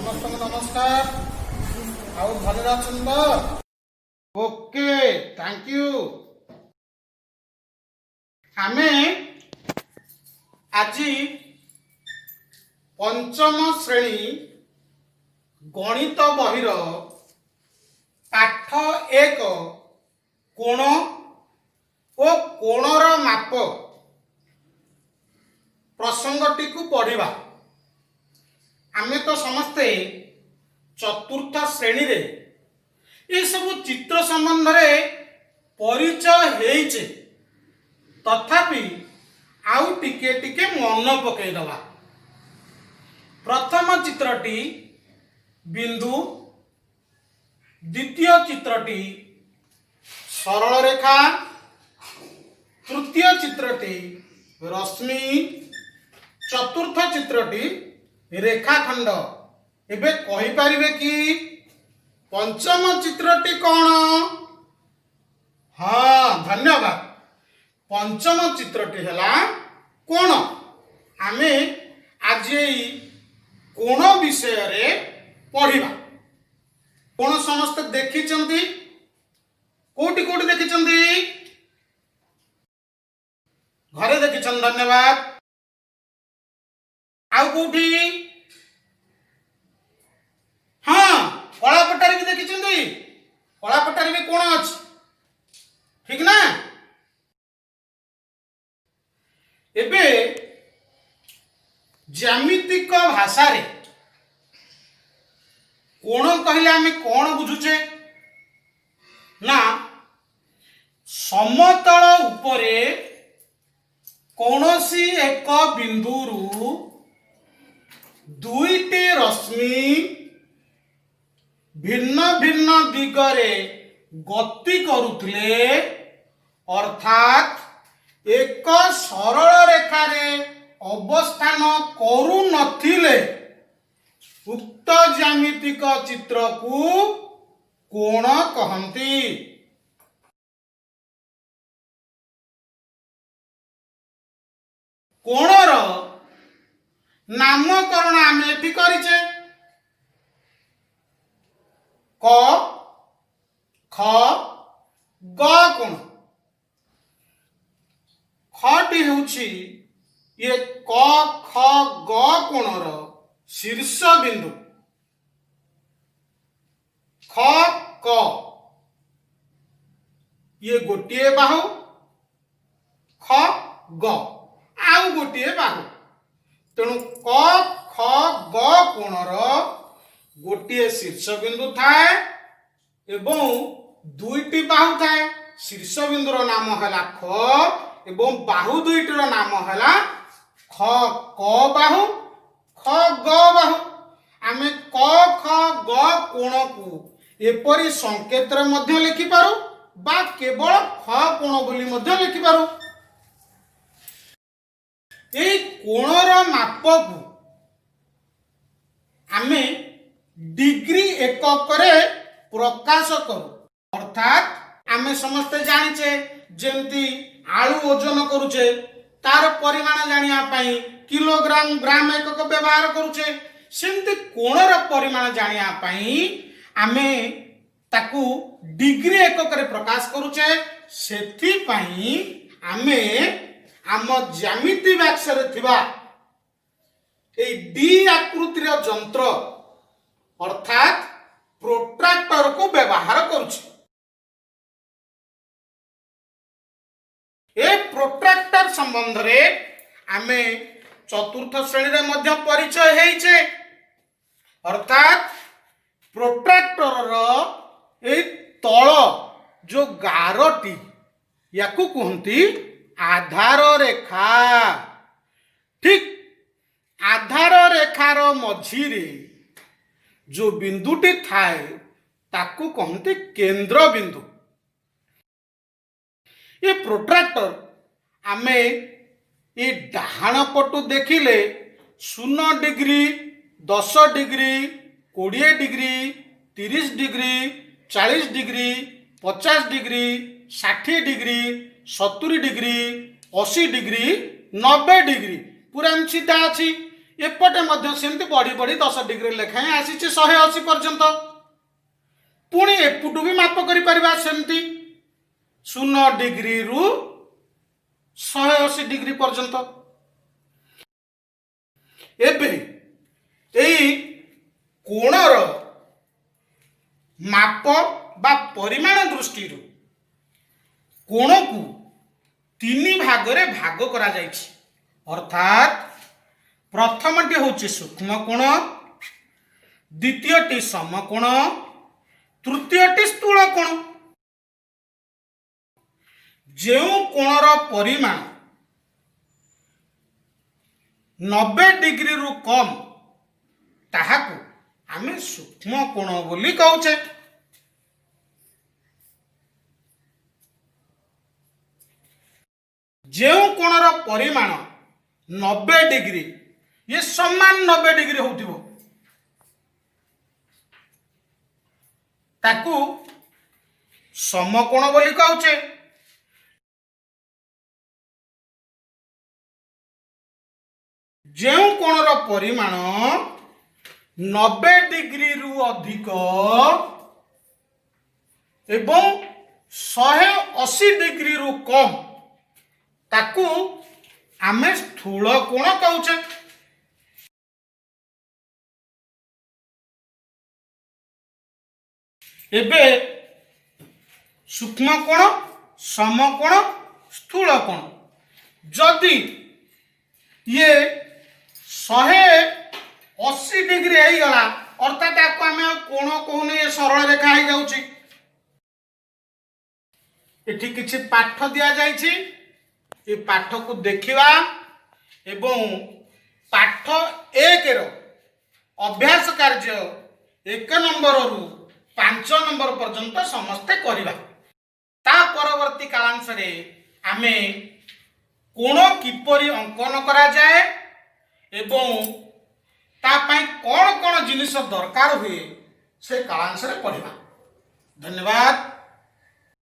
समस्त नमस्कार आउ भले अछन तो ओके थैंक यू आमे आज पंचम श्रेणी गणित बहिर पाठ एक कोण ओ कोणर माप प्रसंगटी को पढ़िबा। आमे तो समस्ते चतुर्थ श्रेणी रे ये सब चित्र संबंध रे परिचय हेइचे, तथापि आउ टिके टिके मन पकई दवा। प्रथम चित्रटी बिंदु, द्वितीय चित्रटी सरल रेखा, तृतीय चित्रटी रश्मि, चतुर्थ चित्रटी रेखाखंड। एबे कहि परिबे कि पंचम चित्रटी कौन? हाँ धन्यवाद। पंचम चित्रटी हला कोण। आमे आज कोण विषय रे पढ़िबा। कोण समस्त देखिचंती? कोटी कोटी देखिचंती? घरे देखिचन, धन्यवाद। आउ कोठी? हाँ कलापटारी भी देखिचंती। कलापटारी भी कोण अछि, ठीक ना? एबे ज्यामितिक भाषा रे कोण कहले आमे कोण बुझुचे ना, समतल उपरे कौनसी एक बिंदुरु दुईटी रश्मि भिन्न भिन्न दिगरे गति करुथिले, अर्थात एक सरल रेखा रे अवस्थान करू नथिले उक्त ज्यामितिक चित्र को कोण कहंती। कोणर नामकरण आमे एठी करिचे। क ख ग कोण। खटी होउछि ये क ख ग कोणर शीर्ष बिंदु। ख क ये गोटिए बाहु, ख ग आउ गोटिए बाहु। तेणु क ख ग कोणर गोटिए शीर्ष बिंदु थाए एवं दुईटी बाहु थाए। शीर्ष बिंदुर नाम हैला ख एवं बाहु दुईटीर नाम हैला ख क बाहु ख ग बाहु। आमे क ख ग कोण को एपरि संकेत रे मध्य लिखि पारू बा केवल ख कोण बोली मध्य लिखि पारू। ए कोणर माप को आमे डिग्री एकक रे प्रकाश करू। अर्थात आमे समस्त जानिचे जेंती आलू ओजन करूचे तार परिमाण जानिया पई किलोग्राम ग्राम एकक व्यवहार करूचे, सेंती कोणर परिमाण जानिया पई आमे ताकू डिग्री एकक रे प्रकाश करूचे। सेथि पई आमे आम ज्यामिति बॉक्स रे थिबा ए डी आकृतिर यंत्र अर्थात प्रोट्रैक्टर को व्यवहार करूचे। ए प्रोट्रैक्टर संबंध रे आमे चतुर्थ श्रेणी रे मध्य परिचय हेइचे। अर्थात प्रोट्रैक्टर रो ए तळ जो गारटी याकू कहंती आधार रेखा। ठीक आधार रेखार मझिरे जो बिंदुटी थाए ताकू कहते केंद्र बिंदु। ये प्रोट्रैक्टर आमे ये डाहाण पटु देखिले 0 degree 10 degree 20 degree 30 degree 40 degree 50 degree 60 degree 70 degree 80 degree 90 degree पूरा सीधा अच्छी एपटे मध्य सेमती बढ़ी बढ़ी 10 डिग्री लेखाएं आसी 180 पर्यंत पुणी एपुटू भी माप कर सेमती 0 डिग्री रु 180 डिग्री पर्यंत एबे एई कोणर माप बा परिमाण दृष्टि कोण को 3 भागरे भाग करा जायछि अर्थात प्रथमटी होछि सूक्ष्म कोण द्वितीयटी समकोण तृतीयटी स्थूल कोण जेउ कोणर परिमाण 90 डिग्री रु कम ताहाकु आमे सूक्ष्म कोण बोली कहउछे जेउ कोणर परिमाण 90 डिग्री ये समान 90 डिग्री होतिबो ताकू समकोण बोली कहउछे जेउ कोणर परिमाण 90 डिग्री रु अधिक एवं 180 डिग्री रु कम ताकू आमे स्थूल कोण कहउछे एबे सूक्ष्म कोण समकोण स्थूल कोण जदि ये 180 डिग्री हो गला अर्थात आपको आम कोण कहूनी ये सरल रेखा हो जाउची एठी किछि पाठ दिया जाइछि ये पाठ को देखिबा एवं पाठ 1 रो अभ्यास कार्य 1 नंबर रु 5 नंबर पर्यंत समस्ते करिबा ता परवर्ती कालांश रे आमे कोण किपरि अंकन करा जाए एवं ता पई कोन कोन जिनिस दरकार हुए से कालांश रे पढ़िबा। धन्यवाद।